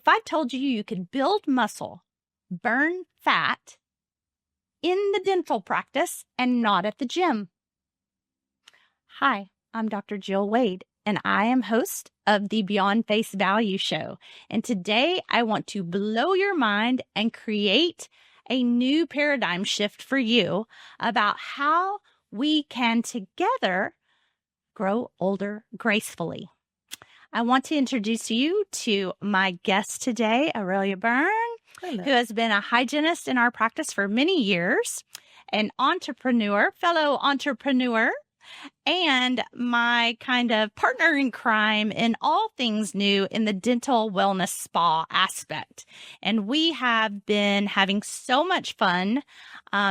if I told you you could build muscle, burn fat in the dental practice and not at the gym? Hi, I'm Dr. Jill Wade, and I am host of the Beyond Face Value Show. And today I want to blow your mind and create a new paradigm shift for you about how we can together grow older gracefully. I want to introduce you to my guest today, Aurelia Byrne, Hello. who has been a hygienist in our practice for many years, an entrepreneur, fellow entrepreneur, and my kind of partner in crime in all things new in the dental wellness spa aspect. And we have been having so much fun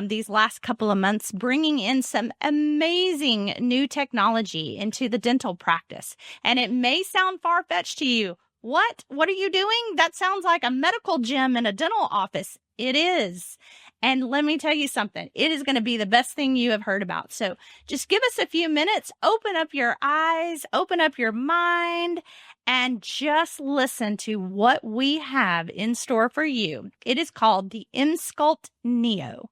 these last couple of months, bringing in some amazing new technology into the dental practice. And it may sound far-fetched to you. What are you doing? That sounds like a medical gym in a dental office. It is. And let me tell you something, it is going to be the best thing you have heard about. So just give us a few minutes, open up your eyes, open up your mind, and just listen to what we have in store for you. It is called the Emsculpt Neo.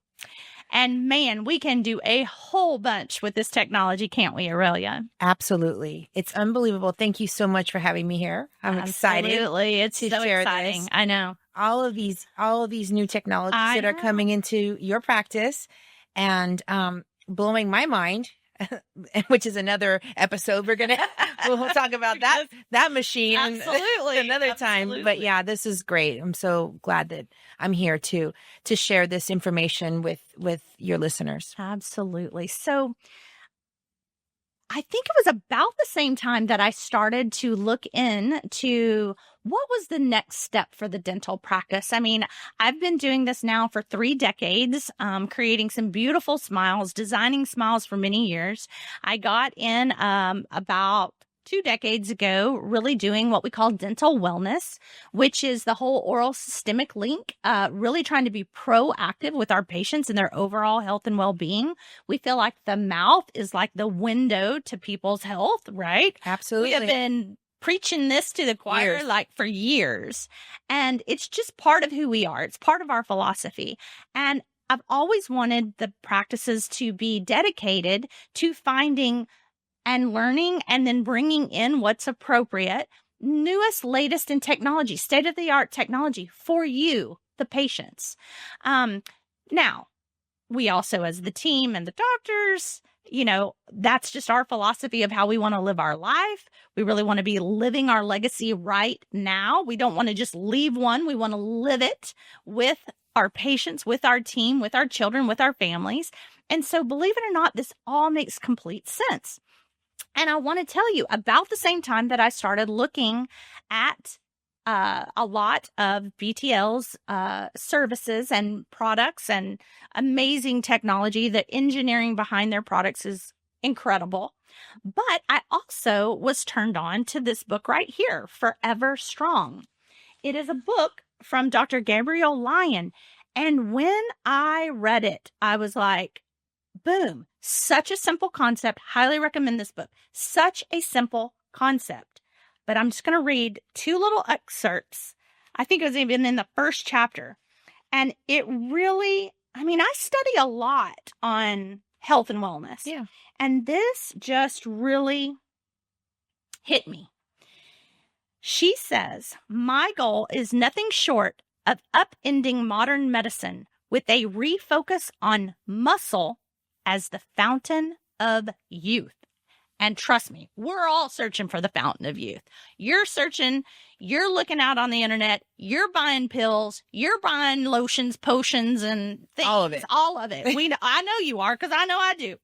And man, we can do a whole bunch with this technology, can't we, Aurelia? Absolutely. It's unbelievable. Thank you so much for having me here. I'm excited. Absolutely. It's so share exciting. this. I know. All of these new technologies that are coming into your practice and blowing my mind, which is another episode. We'll talk about that machine Absolutely. another time. But yeah, this is great. I'm so glad that I'm here to share this information with your listeners. Absolutely. So I think it was about the same time that I started to look into what was the next step for the dental practice. I mean, I've been doing this now for 3 decades, creating some beautiful smiles, designing smiles for many years. I got in about 2 decades ago, really doing what we call dental wellness, which is the whole oral systemic link, really trying to be proactive with our patients and their overall health and well-being. We feel like the mouth is like the window to people's health, right? Absolutely. We have been preaching this to the choir for years, and it's just part of who we are. It's part of our philosophy. And I've always wanted the practices to be dedicated to finding and learning and then bringing in what's appropriate, newest, latest in technology, state-of-the-art technology for you, the patients. Now, we also, as the team and the doctors, that's just our philosophy of how we want to live our life. We really want to be living our legacy right now. We don't want to just leave one. We want to live it with our patients, with our team, with our children, with our families. And so, believe it or not, this all makes complete sense. And I want to tell you, about the same time that I started looking at a lot of BTL's services and products and amazing technology, the engineering behind their products is incredible. But I also was turned on to this book right here, Forever Strong. It is a book from Dr. Gabrielle Lyon. And when I read it, I was like, boom, such a simple concept. Highly recommend this book. Such a simple concept. But I'm just going to read 2 little excerpts. I think it was even in the first chapter. And it really, I study a lot on health and wellness. Yeah. And this just really hit me. She says, my goal is nothing short of upending modern medicine with a refocus on muscle as the fountain of youth. And trust me, we're all searching for the fountain of youth. You're searching, you're looking out on the internet, you're buying pills, you're buying lotions, potions, and things. All of it. All of it. I know you are, because I know I do.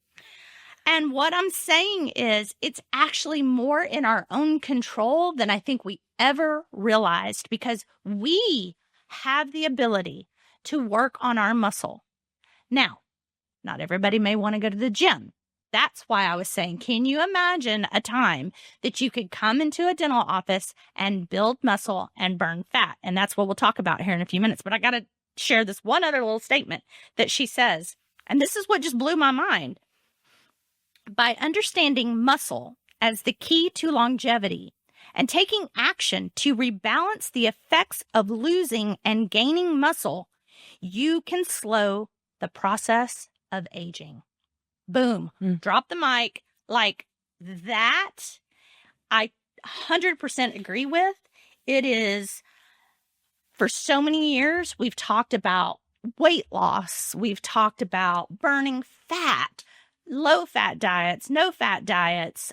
And what I'm saying is it's actually more in our own control than I think we ever realized, because we have the ability to work on our muscle. Now, not everybody may want to go to the gym. That's why I was saying, can you imagine a time that you could come into a dental office and build muscle and burn fat? And that's what we'll talk about here in a few minutes. But I got to share this one other little statement that she says, and this is what just blew my mind. By understanding muscle as the key to longevity and taking action to rebalance the effects of losing and gaining muscle, you can slow the process of aging. Boom. Drop the mic. Like that, I 100% agree with. It is, for so many years, we've talked about weight loss. We've talked about burning fat, low fat diets, no fat diets.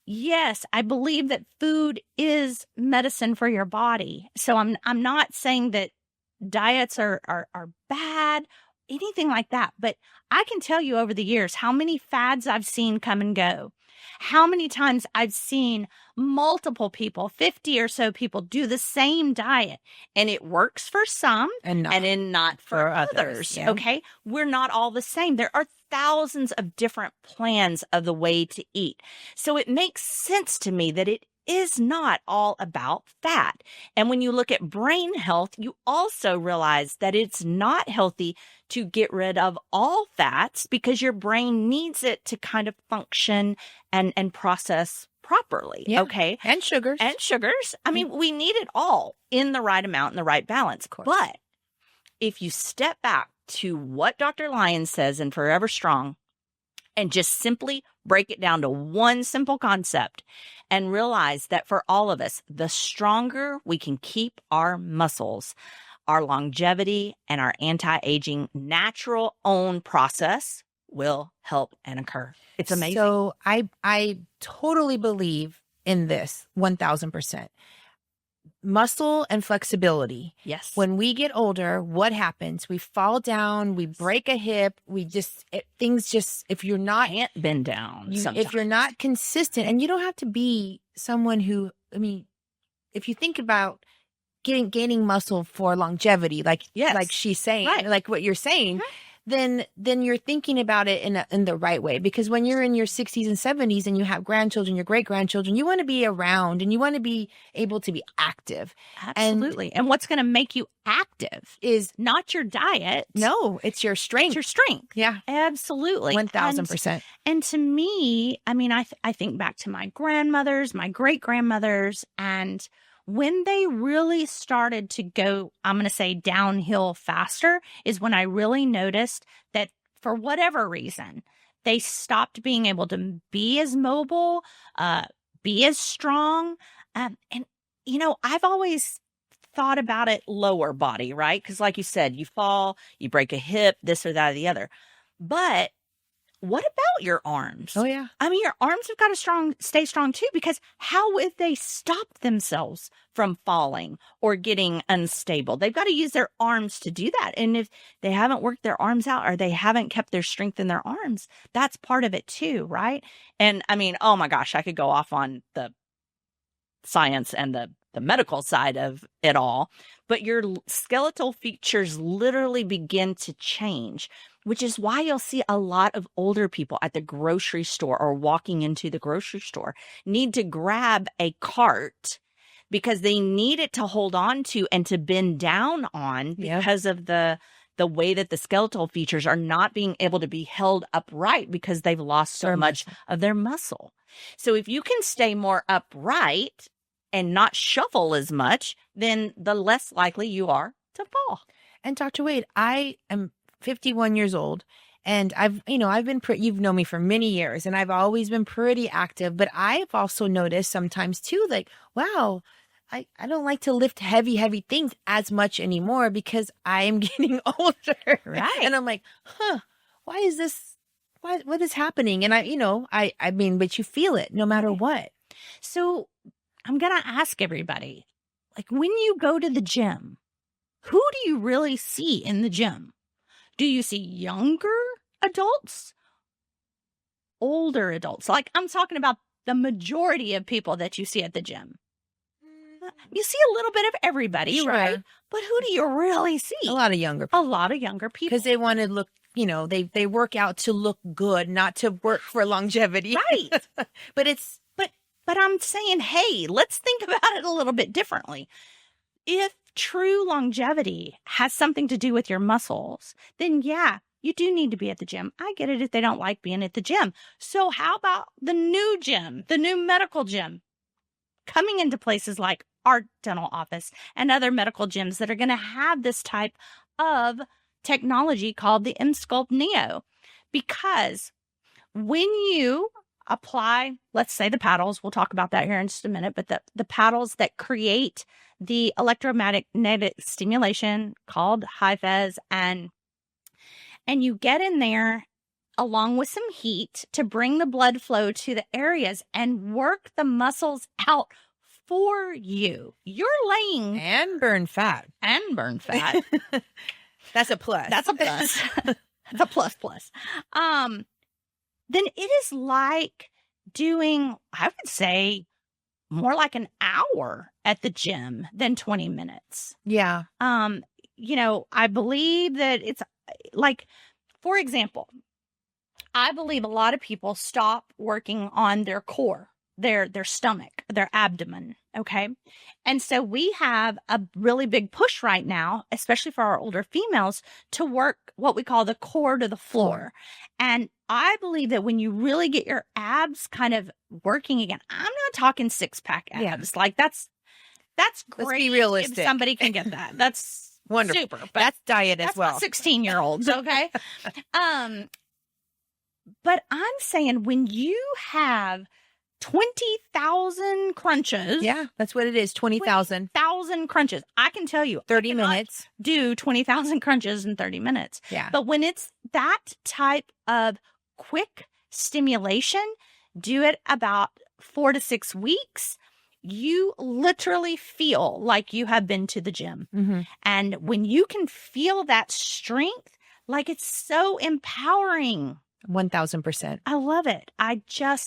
Yes, I believe that food is medicine for your body. So I'm not saying that diets are bad, anything like that. But I can tell you over the years how many fads I've seen come and go. How many times I've seen multiple people, 50 or so people, do the same diet, and it works for some and not for others. Yeah. Okay. We're not all the same. There are thousands of different plans of the way to eat. So it makes sense to me that it is not all about fat. And when you look at brain health, you also realize that it's not healthy to get rid of all fats because your brain needs it to kind of function and process properly. Yeah. Okay. And sugars. I mean, we need it all in the right amount and the right balance. But if you step back to what Dr. Lyons says in Forever Strong and just simply break it down to one simple concept and realize that for all of us, the stronger we can keep our muscles, our longevity and our anti-aging natural own process will help and occur. It's amazing. So I totally believe in this 1000%. Muscle and flexibility. Yes. When we get older, what happens? We fall down, we break a hip, if you're not can't bend down. If you're not consistent, and you don't have to be someone who, I mean, if you think about gaining muscle for longevity, like she's saying, right, like what you're saying, then you're thinking about it in the right way. Because when you're in your 60s and 70s and you have grandchildren, your great grandchildren, you want to be around and you want to be able to be active. Absolutely. And what's going to make you active is not your diet. No, it's your strength. It's your strength. Yeah, absolutely. 1000%. And to me, I mean, I think back to my grandmothers, my great grandmothers, and when they really started to go, I'm going to say downhill faster, is when I really noticed that for whatever reason, they stopped being able to be as mobile, be as strong. And, you know, I've always thought about it lower body, right? Because like you said, you fall, you break a hip, this or that or the other. But what about your arms? Oh, yeah. I mean, your arms have got to stay strong too, because how would they stop themselves from falling or getting unstable? They've got to use their arms to do that. And if they haven't worked their arms out or they haven't kept their strength in their arms, that's part of it too, right? And I mean, oh my gosh, I could go off on the science and the medical side of it all, but your skeletal features literally begin to change, which is why you'll see a lot of older people at the grocery store or walking into the grocery store need to grab a cart because they need it to hold on to and to bend down on because of the way that the skeletal features are not being able to be held upright because they've lost so much of their muscle. So if you can stay more upright and not shuffle as much, then the less likely you are to fall. And Dr. Wade, I am 51 years old, and I've been you've known me for many years, and I've always been pretty active, but I've also noticed sometimes too, like, wow, I don't like to lift heavy things as much anymore because I am getting older. Right. And I'm like, why is this, what is happening? And I mean, but you feel it no matter what. So I'm going to ask everybody, like, when you go to the gym, who do you really see in the gym? Do you see younger adults? Older adults? Like, I'm talking about the majority of people that you see at the gym. You see a little bit of everybody, right? But who do you really see? A lot of younger people. A lot of younger people. Because they want to look, they work out to look good, not to work for longevity. Right. But I'm saying, hey, let's think about it a little bit differently. If true longevity has something to do with your muscles, then yeah, you do need to be at the gym. I get it if they don't like being at the gym. So how about the new gym, the new medical gym? coming into places like our dental office and other medical gyms that are going to have this type of technology called the Emsculpt Neo. Because when you apply, let's say the paddles, we'll talk about that here in just a minute, but the paddles that create the electromagnetic stimulation called HIFES, and you get in there along with some heat to bring the blood flow to the areas and work the muscles out for you. You're laying and burn fat. That's a plus. That's a plus. That's a plus. Then it is like doing, I would say, more like an hour at the gym than 20 minutes. Yeah. I believe that it's like, for example, I believe a lot of people stop working on their core, their stomach, their abdomen. Okay. And so we have a really big push right now, especially for our older females, to work what we call the core to the floor. And I believe that when you really get your abs kind of working again, I'm not talking 6-pack abs. Like that's great. Let's be realistic. If somebody can get that. That's wonderful. Super. But that's diet as well. 16-year-olds. Okay. But I'm saying when you have 20,000 crunches. Yeah, that's what it is. 20,000. 20,000 crunches. I can tell you. 30 minutes. Do 20,000 crunches in 30 minutes. Yeah. But when it's that type of quick stimulation, do it about 4 to 6 weeks. You literally feel like you have been to the gym. Mm-hmm. And when you can feel that strength, like it's so empowering. 1,000%. I love it.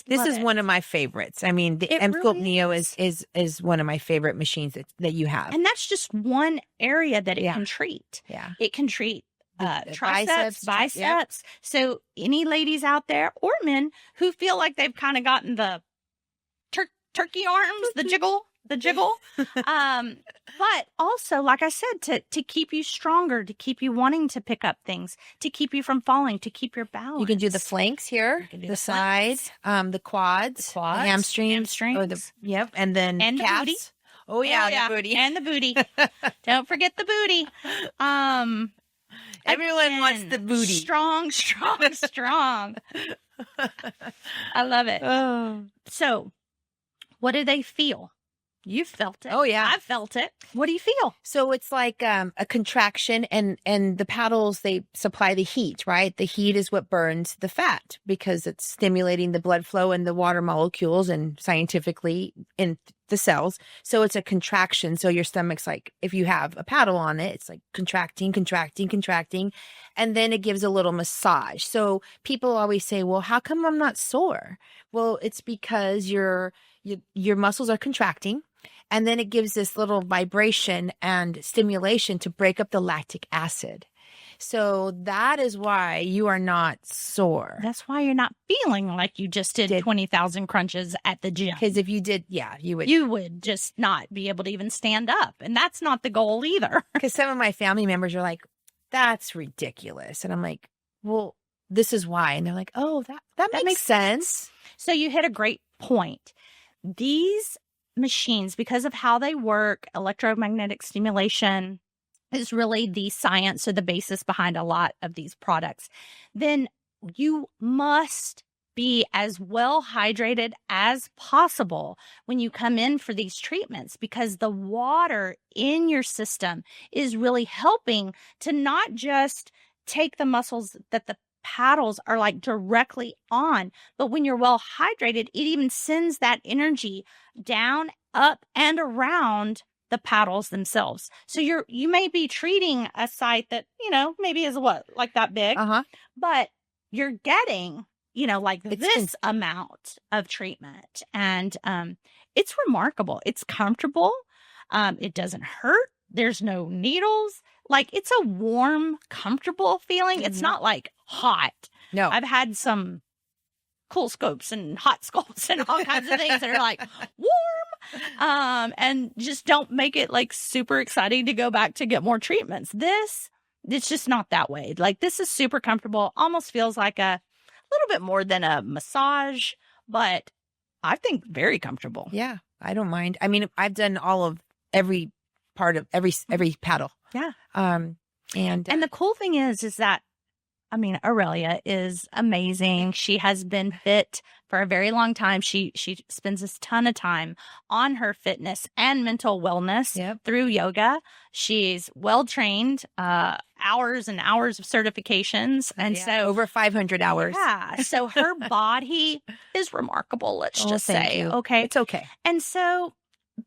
This is one of my favorites. I mean, the Emsculpt really Neo is one of my favorite machines that you have. And that's just one area that it can treat. Yeah. It can treat triceps, biceps. Yep. So any ladies out there or men who feel like they've kind of gotten the turkey arms, the jiggle. But also, like I said, to keep you stronger, to keep you wanting to pick up things, to keep you from falling, to keep your balance. You can do the flanks here, the sides, the quads, the hamstrings. And then and calves. The booty. Oh yeah, the booty. And the booty. Don't forget the booty. Everyone wants the booty. Strong. I love it. Oh. So, what do they feel? You felt it. Oh, yeah. I felt it. What do you feel? So it's like a contraction, and the paddles, they supply the heat, right? The heat is what burns the fat because it's stimulating the blood flow and the water molecules and scientifically in the cells. So it's a contraction. So your stomach's like, if you have a paddle on it, it's like contracting. And then it gives a little massage. So people always say, well, how come I'm not sore? Well, it's because your muscles are contracting. And then it gives this little vibration and stimulation to break up the lactic acid. So that is why you are not sore. That's why you're not feeling like you just did 20,000 crunches at the gym. Because if you did, you would. You would just not be able to even stand up. And that's not the goal either. Because some of my family members are like, that's ridiculous. And I'm like, well, this is why. And they're like, oh, that makes sense. So you hit a great point. These machines, because of how they work, electromagnetic stimulation is really the science or the basis behind a lot of these products. Then you must be as well hydrated as possible when you come in for these treatments, because the water in your system is really helping to not just take the muscles that the paddles are like directly on, but when you're well hydrated, it even sends that energy down, up, and around the paddles themselves. So you may be treating a site that, maybe is like that big, but you're getting, like this amount of treatment. And it's remarkable. It's comfortable. It doesn't hurt. There's no needles. Like, it's a warm, comfortable feeling. It's not like hot. No. I've had some cool scopes and hot scopes and all kinds of things that are like warm, and just don't make it like super exciting to go back to get more treatments. It's just not that way. Like, this is super comfortable. Almost feels like a little bit more than a massage, but I think very comfortable. Yeah. I don't mind. I mean, I've done every part of every paddle. Yeah. And the cool thing is that, I mean, Aurelia is amazing. She has been fit for a very long time. She spends a ton of time on her fitness and mental wellness through yoga. She's well trained, hours and hours of certifications. And so over 500 hours. Yeah. So her body is remarkable. Let's just say, okay. It's okay. And so,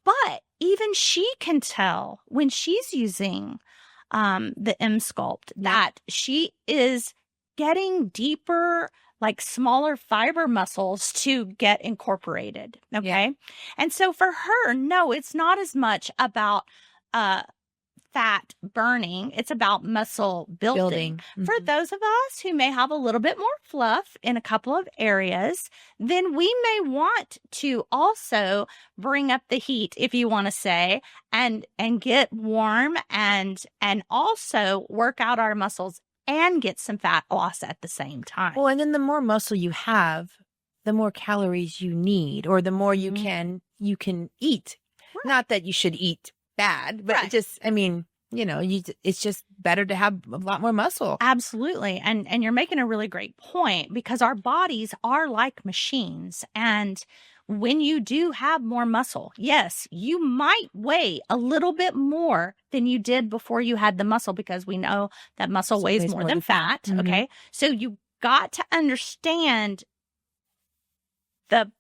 but even she can tell when she's using the Emsculpt that she is getting deeper, like smaller fiber muscles to get incorporated. Okay. Yeah. And so for her, no, it's not as much about fat burning. It's about muscle building. Mm-hmm. For those of us who may have a little bit more fluff in a couple of areas, then we may want to also bring up the heat, if you want to say, and get warm and also work out our muscles and get some fat loss at the same time. Well, and then the more muscle you have, the more calories you need, or the more you can eat. Right. Not that you should eat bad, but it just, I mean, it's just better to have a lot more muscle. Absolutely. And you're making a really great point, because our bodies are like machines. And when you do have more muscle, yes, you might weigh a little bit more than you did before you had the muscle, because we know that muscle weighs more than fat. Mm-hmm. Okay. So you got to understand the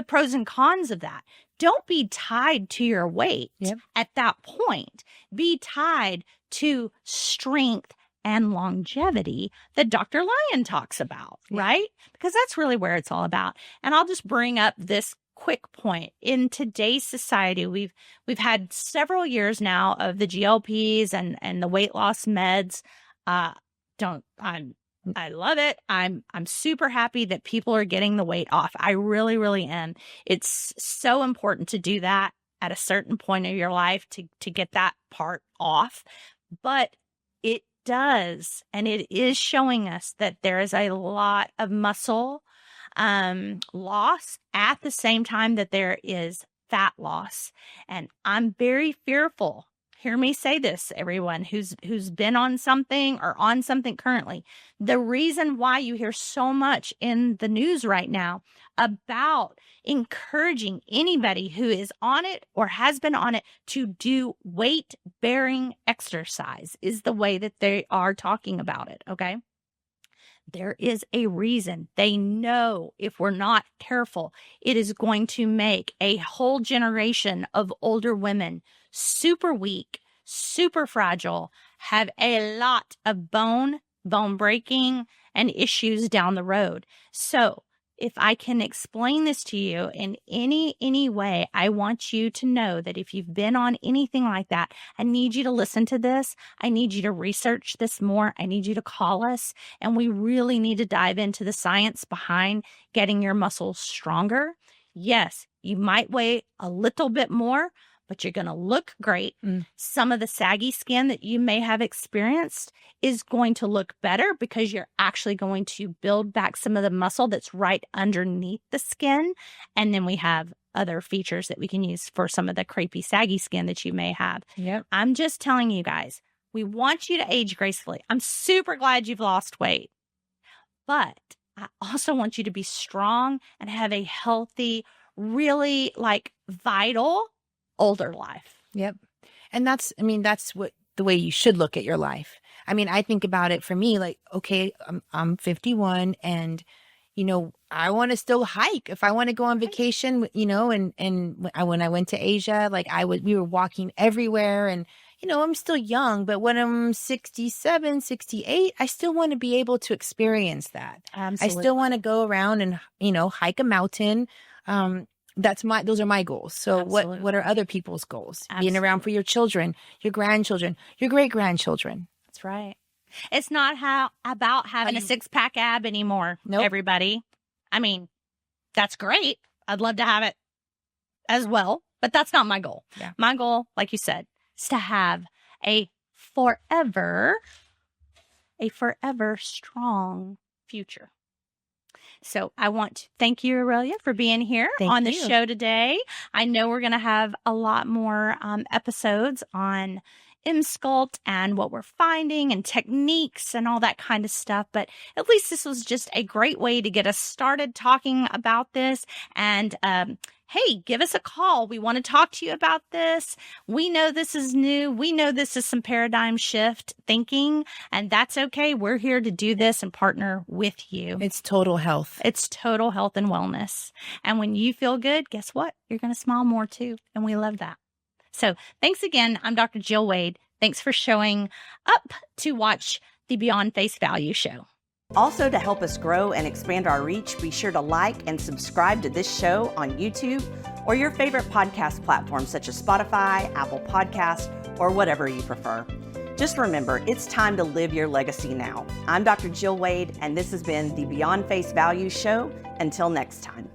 pros and cons of that. Don't be tied to your weight at that point. Be tied to strength and longevity that Dr. Lyon talks about, right? Because that's really where it's all about. And I'll just bring up this quick point. In today's society, we've had several years now of the GLPs and the weight loss meds. I love it. I'm super happy that people are getting the weight off. I really, really am. It's so important to do that at a certain point of your life to get that part off. But it does, and it is showing us that there is a lot of muscle loss at the same time that there is fat loss. And I'm very fearful. Hear me say this, everyone who's been on something or on something currently. The reason why you hear so much in the news right now about encouraging anybody who is on it or has been on it to do weight-bearing exercise is the way that they are talking about it, okay? There is a reason. They know if we're not careful, it is going to make a whole generation of older women super weak, super fragile, have a lot of bone breaking, and issues down the road. So if I can explain this to you in any way, I want you to know that if you've been on anything like that, I need you to listen to this. I need you to research this more. I need you to call us, and we really need to dive into the science behind getting your muscles stronger. Yes, you might weigh a little bit more, but you're going to look great. Some of the saggy skin that you may have experienced is going to look better because you're actually going to build back some of the muscle that's right underneath the skin. And then we have other features that we can use for some of the crepey, saggy skin that you may have. Yep. I'm just telling you guys, we want you to age gracefully. I'm super glad you've lost weight, but I also want you to be strong and have a healthy, really vital older life. Yep. And that's what the way you should look at your life. I mean, I think about it for me, okay, I'm 51 and, I want to still hike. If I want to go on vacation, and when I went to Asia, we were walking everywhere and, I'm still young, but when I'm 67, 68, I still want to be able to experience that. Absolutely. I still want to go around and, hike a mountain. Those are my goals. So Absolutely. what are other people's goals? Absolutely. Being around for your children, your grandchildren, your great-grandchildren. That's right. It's not about having a six-pack ab anymore, everybody. I mean, that's great. I'd love to have it as well, but that's not my goal. Yeah. My goal, like you said, is to have a forever strong future. So I want to thank you, Aurelia, for being here on the show today. I know we're going to have a lot more episodes on Emsculpt and what we're finding and techniques and all that kind of stuff. But at least this was just a great way to get us started talking about this. And hey, give us a call. We want to talk to you about this. We know this is new. We know this is some paradigm shift thinking, and that's okay. We're here to do this and partner with you. It's total health. It's total health and wellness. And when you feel good, guess what? You're going to smile more too. And we love that. So thanks again. I'm Dr. Jill Wade. Thanks for showing up to watch the Beyond Face Value show. Also, to help us grow and expand our reach, be sure to like and subscribe to this show on YouTube or your favorite podcast platform such as Spotify, Apple Podcasts, or whatever you prefer. Just remember, it's time to live your legacy now. I'm Dr. Jill Wade, and this has been the Beyond Face Value show. Until next time.